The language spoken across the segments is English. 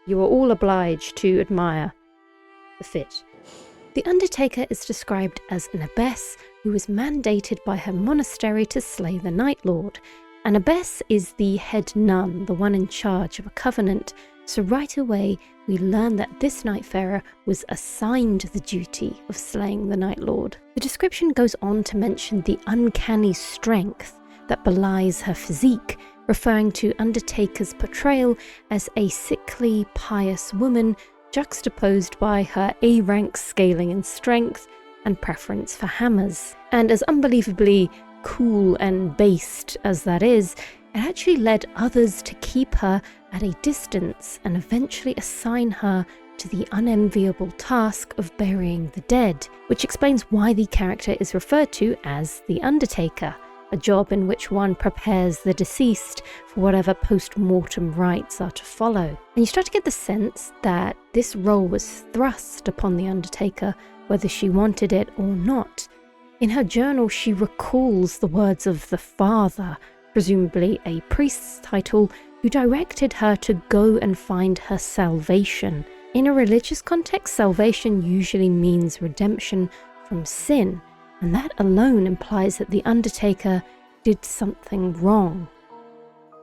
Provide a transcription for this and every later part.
You are all obliged to admire the fit. The Undertaker is described as an abbess who was mandated by her monastery to slay the Night Lord. An abbess is the head nun, the one in charge of a covenant, so right away we learn that this Nightfarer was assigned the duty of slaying the Night Lord. The description goes on to mention the uncanny strength that belies her physique, referring to Undertaker's portrayal as a sickly, pious woman juxtaposed by her A-rank scaling in strength and preference for hammers. And as unbelievably cool and based as that is, it actually led others to keep her at a distance and eventually assign her to the unenviable task of burying the dead, which explains why the character is referred to as the Undertaker, a job in which one prepares the deceased for whatever post-mortem rites are to follow. And you start to get the sense that this role was thrust upon the Undertaker, whether she wanted it or not. In her journal, she recalls the words of the Father, presumably a priest's title, who directed her to go and find her salvation. In a religious context, salvation usually means redemption from sin, and that alone implies that the Undertaker did something wrong.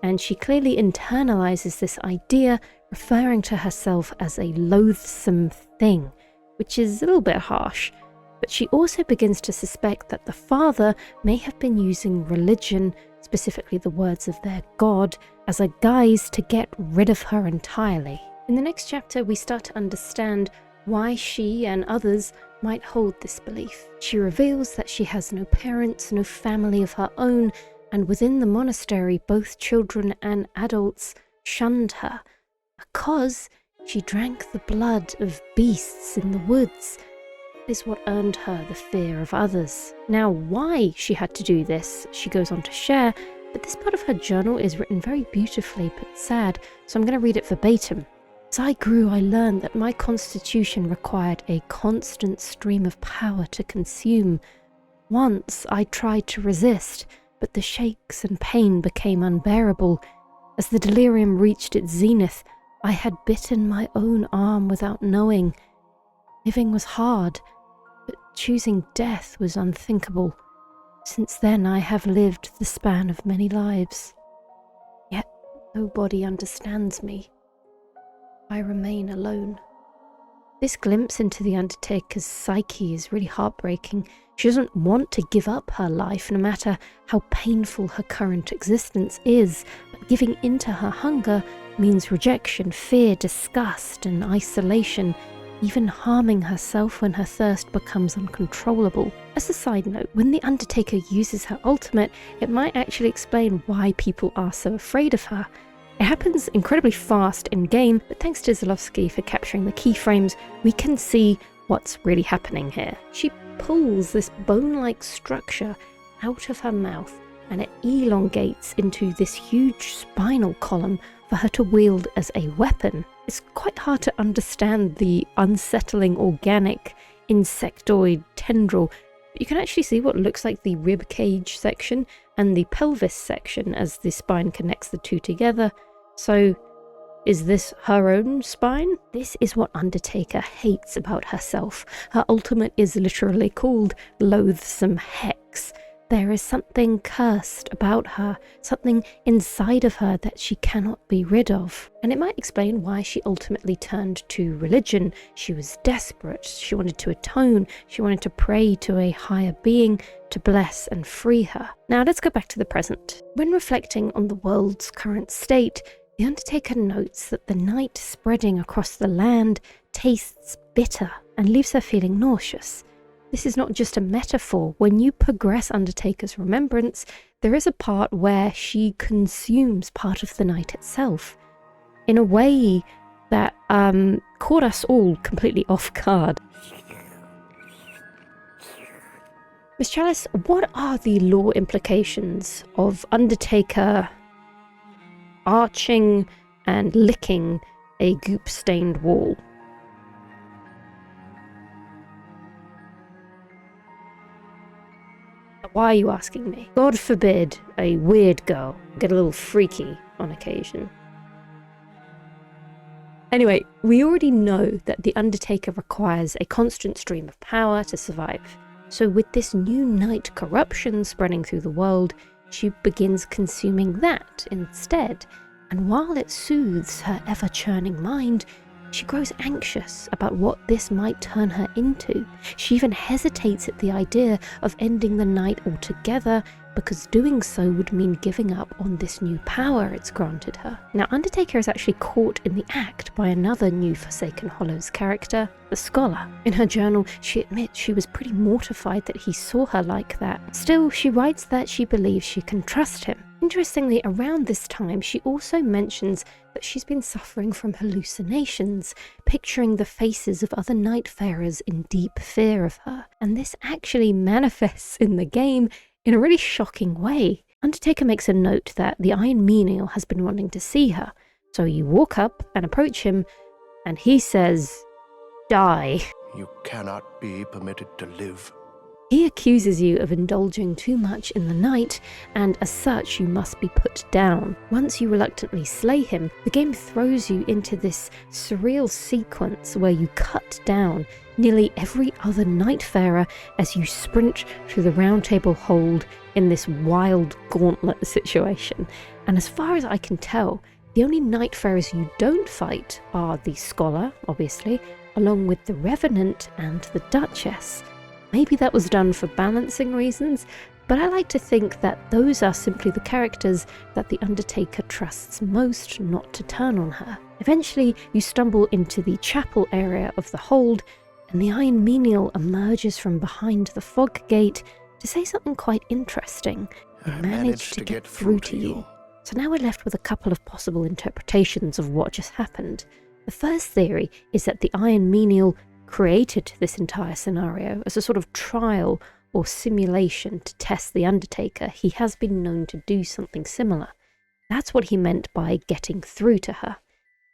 And she clearly internalizes this idea, referring to herself as a loathsome thing, which is a little bit harsh. But she also begins to suspect that the Father may have been using religion, specifically the words of their God, as a guise to get rid of her entirely. In the next chapter, we start to understand why she and others might hold this belief. She reveals that she has no parents, no family of her own, and within the monastery, both children and adults shunned her because she drank the blood of beasts in the woods. Is what earned her the fear of others. Now, why she had to do this, she goes on to share, but this part of her journal is written very beautifully but sad, so I'm going to read it verbatim. As I grew, I learned that my constitution required a constant stream of power to consume. Once I tried to resist, but the shakes and pain became unbearable. As the delirium reached its zenith, I had bitten my own arm without knowing. Living was hard, but choosing death was unthinkable. Since then I have lived the span of many lives. Yet nobody understands me. I remain alone. This glimpse into the Undertaker's psyche is really heartbreaking. She doesn't want to give up her life, no matter how painful her current existence is, but giving into her hunger means rejection, fear, disgust, and isolation, even harming herself when her thirst becomes uncontrollable. As a side note, when the Undertaker uses her ultimate, it might actually explain why people are so afraid of her. It happens incredibly fast in-game, but thanks to Zalowski for capturing the keyframes, we can see what's really happening here. She pulls this bone-like structure out of her mouth, and it elongates into this huge spinal column for her to wield as a weapon. It's quite hard to understand the unsettling organic insectoid tendril, but you can actually see what looks like the rib cage section and the pelvis section as the spine connects the two together. So, is this her own spine? This is what Undertaker hates about herself. Her ultimate is literally called Loathsome Hex. There is something cursed about her, something inside of her that she cannot be rid of. And it might explain why she ultimately turned to religion. She was desperate, she wanted to atone, she wanted to pray to a higher being to bless and free her. Now let's go back to the present. When reflecting on the world's current state, the Undertaker notes that the night spreading across the land tastes bitter and leaves her feeling nauseous. This is not just a metaphor. When you progress Undertaker's Remembrance, there is a part where she consumes part of the night itself, in a way that caught us all completely off guard. Miss Chalice, what are the lore implications of Undertaker arching and licking a goop-stained wall? Why are you asking me? God forbid a weird girl get a little freaky on occasion. Anyway, we already know that the Undertaker requires a constant stream of power to survive. So with this new night corruption spreading through the world, she begins consuming that instead. And while it soothes her ever-churning mind, she grows anxious about what this might turn her into. She even hesitates at the idea of ending the night altogether, because doing so would mean giving up on this new power it's granted her. Now, Undertaker is actually caught in the act by another new Forsaken Hollows character, the Scholar. In her journal, she admits she was pretty mortified that he saw her like that. Still, she writes that she believes she can trust him. Interestingly, around this time, she also mentions that she's been suffering from hallucinations, picturing the faces of other Nightfarers in deep fear of her. And this actually manifests in the game in a really shocking way. Undertaker makes a note that the Iron Menial has been wanting to see her, so you walk up and approach him, and he says, "Die." You cannot be permitted to live. He accuses you of indulging too much in the night, and as such you must be put down. Once you reluctantly slay him, the game throws you into this surreal sequence where you cut down nearly every other Nightfarer as you sprint through the Roundtable hold in this wild gauntlet situation. And as far as I can tell, the only Nightfarers you don't fight are the Scholar, obviously, along with the Revenant and the Duchess. Maybe that was done for balancing reasons, but I like to think that those are simply the characters that the Undertaker trusts most not to turn on her. Eventually, you stumble into the chapel area of the hold, and the Iron Menial emerges from behind the fog gate to say something quite interesting. "I managed to get through to you." So now we're left with a couple of possible interpretations of what just happened. The first theory is that the Iron Menial created this entire scenario as a sort of trial or simulation to test the Undertaker. He has been known to do something similar. That's what he meant by getting through to her.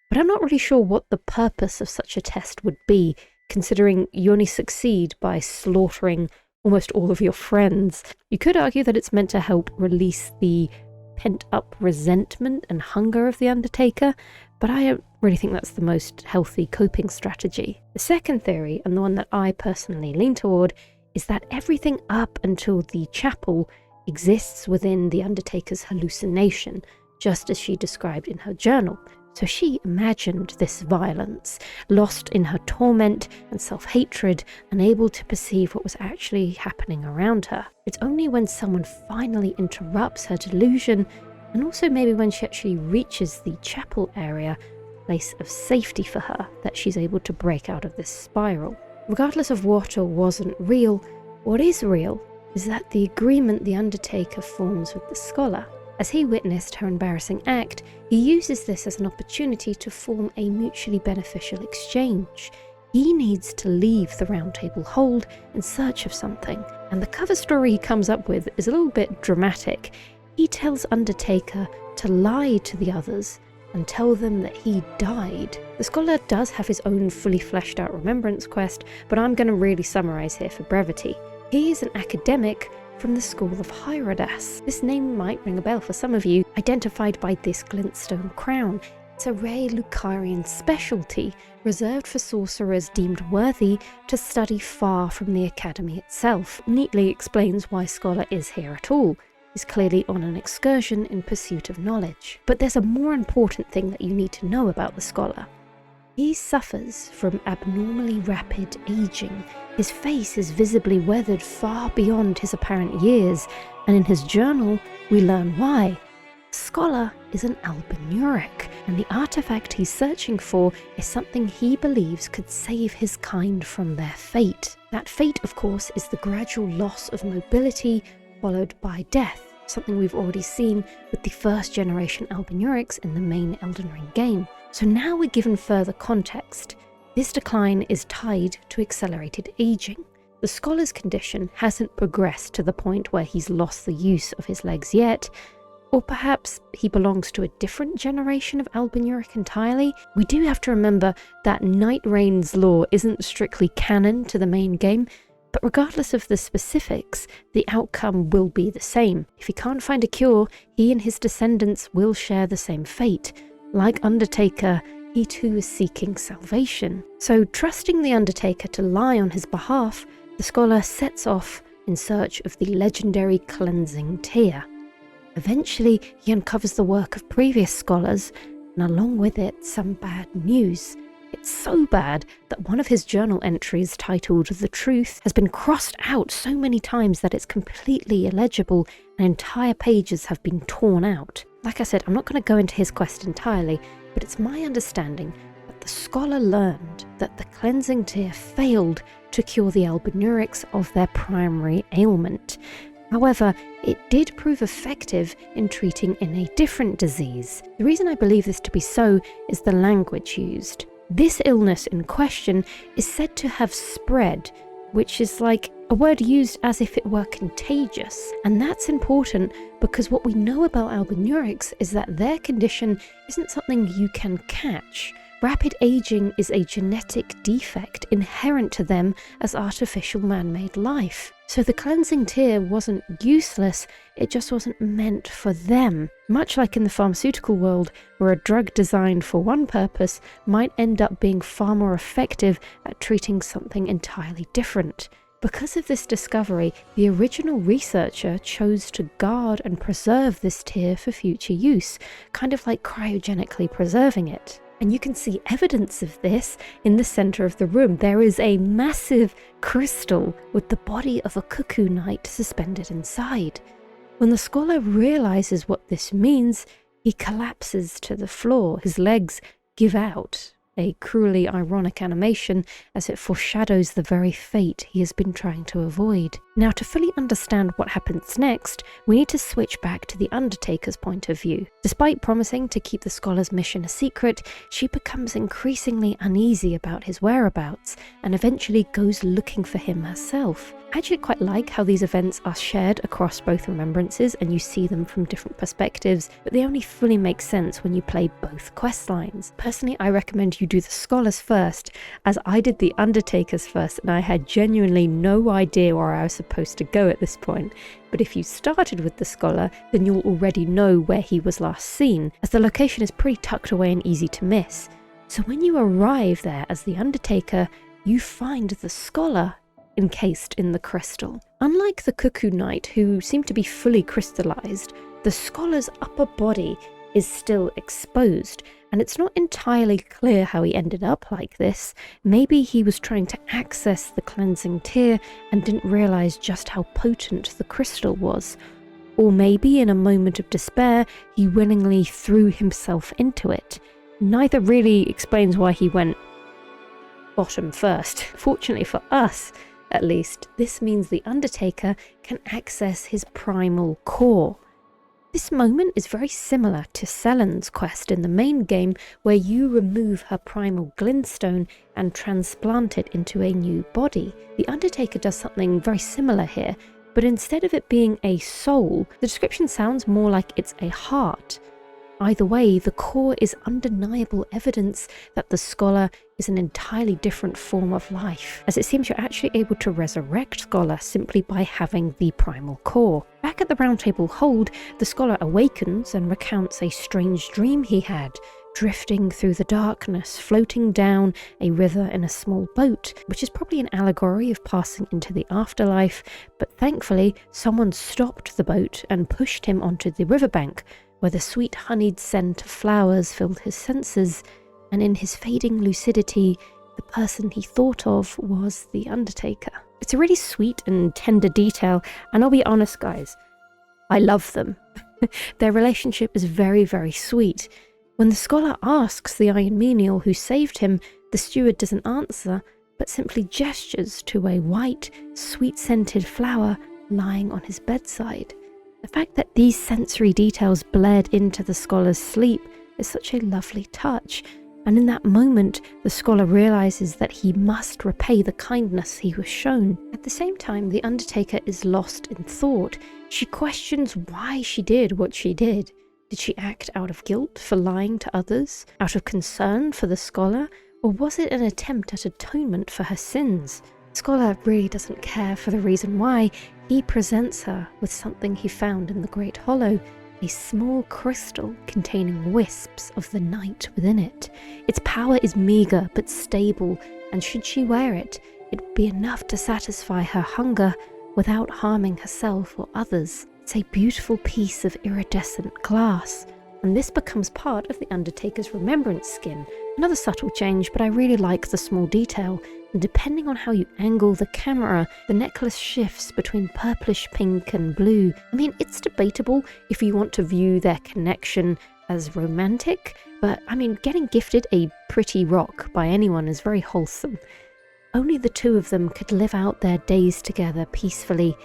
But I'm not really sure what the purpose of such a test would be, considering you only succeed by slaughtering almost all of your friends. You could argue that it's meant to help release the pent-up resentment and hunger of the Undertaker, but I don't really think that's the most healthy coping strategy. The second theory, and the one that I personally lean toward, is that everything up until the chapel exists within the Undertaker's hallucination, just as she described in her journal. So she imagined this violence, lost in her torment and self-hatred, unable to perceive what was actually happening around her. It's only when someone finally interrupts her delusion, and also maybe when she actually reaches the chapel area, place of safety for her, that she's able to break out of this spiral. Regardless of what or wasn't real, what is real is that the agreement the Undertaker forms with the Scholar. As he witnessed her embarrassing act, he uses this as an opportunity to form a mutually beneficial exchange. He needs to leave the Roundtable hold in search of something, and the cover story he comes up with is a little bit dramatic. He tells Undertaker to lie to the others and tell them that he died. The Scholar does have his own fully fleshed out remembrance quest, but I'm going to really summarise here for brevity. He is an academic from the school of Hierodas. This name might ring a bell for some of you, identified by this glintstone crown. It's a rare Lucarian specialty reserved for sorcerers deemed worthy to study far from the academy itself. Neatly explains why Scholar is here at all. He's clearly on an excursion in pursuit of knowledge. But there's a more important thing that you need to know about the Scholar. He suffers from abnormally rapid aging. His face is visibly weathered far beyond his apparent years, and in his journal we learn why. Scholar is an Albinuric, and the artifact he's searching for is something he believes could save his kind from their fate. That fate, of course, is the gradual loss of mobility followed by death, something we've already seen with the first generation Albinurics in the main Elden Ring game. So now we're given further context. This decline is tied to accelerated aging. The Scholar's condition hasn't progressed to the point where he's lost the use of his legs yet, or perhaps he belongs to a different generation of Albinuric entirely. We do have to remember that Nightraign's lore isn't strictly canon to the main game, but regardless of the specifics, the outcome will be the same. If he can't find a cure, he and his descendants will share the same fate. Like Undertaker, he too is seeking salvation. So, trusting the Undertaker to lie on his behalf, the scholar sets off in search of the legendary cleansing tear. Eventually, he uncovers the work of previous scholars, and along with it, some bad news. It's so bad that one of his journal entries, titled "The Truth," has been crossed out so many times that it's completely illegible and entire pages have been torn out. Like I said, I'm not going to go into his quest entirely, but it's my understanding that the scholar learned that the cleansing tear failed to cure the albinurics of their primary ailment. However, it did prove effective in treating in a different disease. The reason I believe this to be so is the language used. This illness in question is said to have spread, which is like a word used as if it were contagious. And that's important because what we know about albinurics is that their condition isn't something you can catch. Rapid aging is a genetic defect inherent to them as artificial man-made life. So the cleansing tear wasn't useless, it just wasn't meant for them. Much like in the pharmaceutical world, where a drug designed for one purpose might end up being far more effective at treating something entirely different. Because of this discovery, the original researcher chose to guard and preserve this tear for future use, kind of like cryogenically preserving it. And you can see evidence of this in the center of the room. There is a massive crystal with the body of a cuckoo knight suspended inside. When the scholar realizes what this means, he collapses to the floor. His legs give out, a cruelly ironic animation as it foreshadows the very fate he has been trying to avoid. Now, to fully understand what happens next, we need to switch back to the Undertaker's point of view. Despite promising to keep the scholar's mission a secret, she becomes increasingly uneasy about his whereabouts and eventually goes looking for him herself. I actually quite like how these events are shared across both remembrances and you see them from different perspectives, but they only fully make sense when you play both quest lines. Personally, I recommend you do the scholars first, as I did the Undertakers first and I had genuinely no idea where I was supposed to go at this point. But if you started with the scholar, then you'll already know where he was last seen, as the location is pretty tucked away and easy to miss. So when you arrive there as the Undertaker, you find the scholar encased in the crystal. Unlike the cuckoo knight, who seemed to be fully crystallized, the scholar's upper body is still exposed, and it's not entirely clear how he ended up like this. Maybe he was trying to access the cleansing tear and didn't realize just how potent the crystal was. Or maybe in a moment of despair, he willingly threw himself into it. Neither really explains why he went bottom first. Fortunately for us, at least, this means the Undertaker can access his primal core. This moment is very similar to Selen's quest in the main game, where you remove her primal glintstone and transplant it into a new body. The Undertaker does something very similar here, but instead of it being a soul, the description sounds more like it's a heart. Either way, the core is undeniable evidence that the scholar is an entirely different form of life, as it seems you're actually able to resurrect Scholar simply by having the primal core. Back at the Roundtable hold, the scholar awakens and recounts a strange dream he had, drifting through the darkness, floating down a river in a small boat, which is probably an allegory of passing into the afterlife, but thankfully someone stopped the boat and pushed him onto the riverbank, where the sweet honeyed scent of flowers filled his senses, and in his fading lucidity, the person he thought of was the Undertaker. It's a really sweet and tender detail, and I'll be honest guys, I love them. Their relationship is very, very sweet. When the scholar asks the Iron Menial who saved him, the steward doesn't answer, but simply gestures to a white, sweet-scented flower lying on his bedside. The fact that these sensory details bled into the scholar's sleep is such a lovely touch, and in that moment, the scholar realizes that he must repay the kindness he was shown. At the same time, the Undertaker is lost in thought. She questions why she did what she did. Did she act out of guilt for lying to others, out of concern for the scholar, or was it an attempt at atonement for her sins? The scholar really doesn't care for the reason why. He presents her with something he found in the Great Hollow, a small crystal containing wisps of the night within it. Its power is meager but stable, and should she wear it, it would be enough to satisfy her hunger without harming herself or others. It's a beautiful piece of iridescent glass, and this becomes part of the Undertaker's Remembrance skin. Another subtle change, but I really like the small detail, and depending on how you angle the camera, the necklace shifts between purplish pink and blue. I mean, it's debatable if you want to view their connection as romantic, but I mean, getting gifted a pretty rock by anyone is very wholesome. Only the two of them could live out their days together peacefully.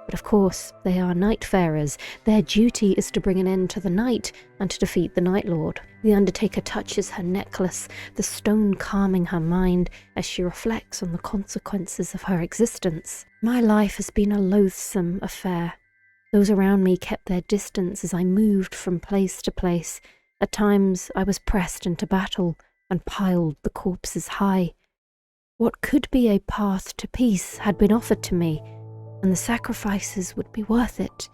But of course, they are Nightfarers. Their duty is to bring an end to the night and to defeat the Night Lord. The Undertaker touches her necklace, the stone calming her mind as she reflects on the consequences of her existence. My life has been a loathsome affair. Those around me kept their distance as I moved from place to place. At times, I was pressed into battle and piled the corpses high. What could be a path to peace had been offered to me, and the sacrifices would be worth it.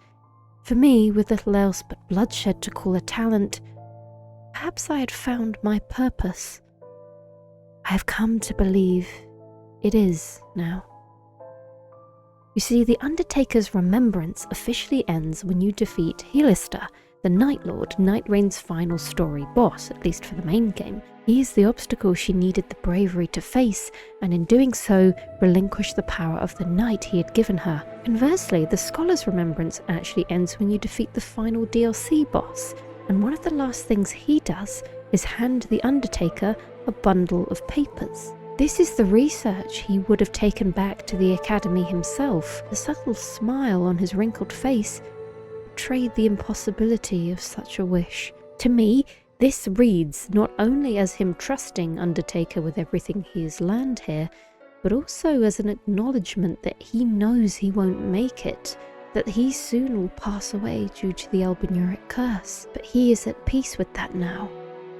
For me, with little else but bloodshed to call a talent, perhaps I had found my purpose. I have come to believe it is now. You see, the Undertaker's Remembrance officially ends when you defeat Helister, the Night Lord, Nightreign's final story boss, at least for the main game. He is the obstacle she needed the bravery to face, and in doing so, relinquish the power of the night he had given her. Conversely, the Scholar's Remembrance actually ends when you defeat the final DLC boss, and one of the last things he does is hand the Undertaker a bundle of papers. This is the research he would have taken back to the Academy himself. The subtle smile on his wrinkled face betrayed the impossibility of such a wish. To me, this reads not only as him trusting Undertaker with everything he has learned here, but also as an acknowledgement that he knows he won't make it, that he soon will pass away due to the Albinuric curse. But he is at peace with that now.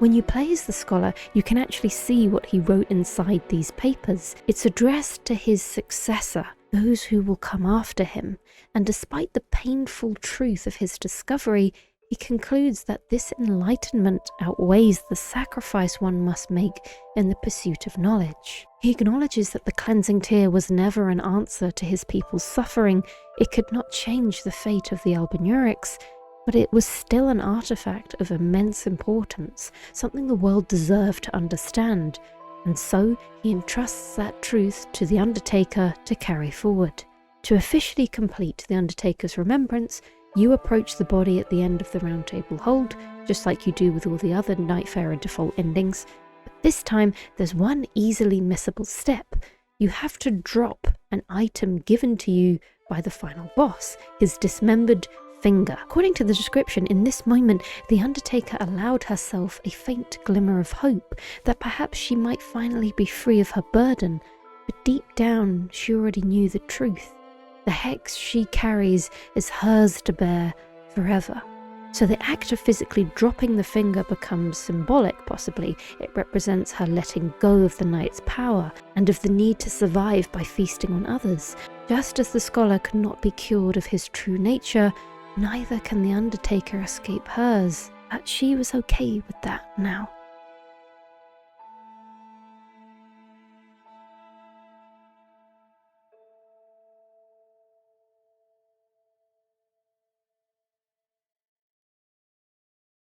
When you play as the Scholar, you can actually see what he wrote inside these papers. It's addressed to his successor, those who will come after him, and despite the painful truth of his discovery, he concludes that this enlightenment outweighs the sacrifice one must make in the pursuit of knowledge. He acknowledges that the cleansing tear was never an answer to his people's suffering. It could not change the fate of the Albinurics, but it was still an artifact of immense importance, something the world deserved to understand, and so he entrusts that truth to the Undertaker to carry forward. To officially complete the Undertaker's Remembrance, you approach the body at the end of the Roundtable hold, just like you do with all the other Nightfarer default endings, but this time there's one easily missable step. You have to drop an item given to you by the final boss, his dismembered finger. According to the description, in this moment, the Undertaker allowed herself a faint glimmer of hope that perhaps she might finally be free of her burden, but deep down she already knew the truth. The hex she carries is hers to bear forever. So the act of physically dropping the finger becomes symbolic, possibly. It represents her letting go of the knight's power and of the need to survive by feasting on others. Just as the Scholar could not be cured of his true nature, neither can the Undertaker escape hers. But she was okay with that now.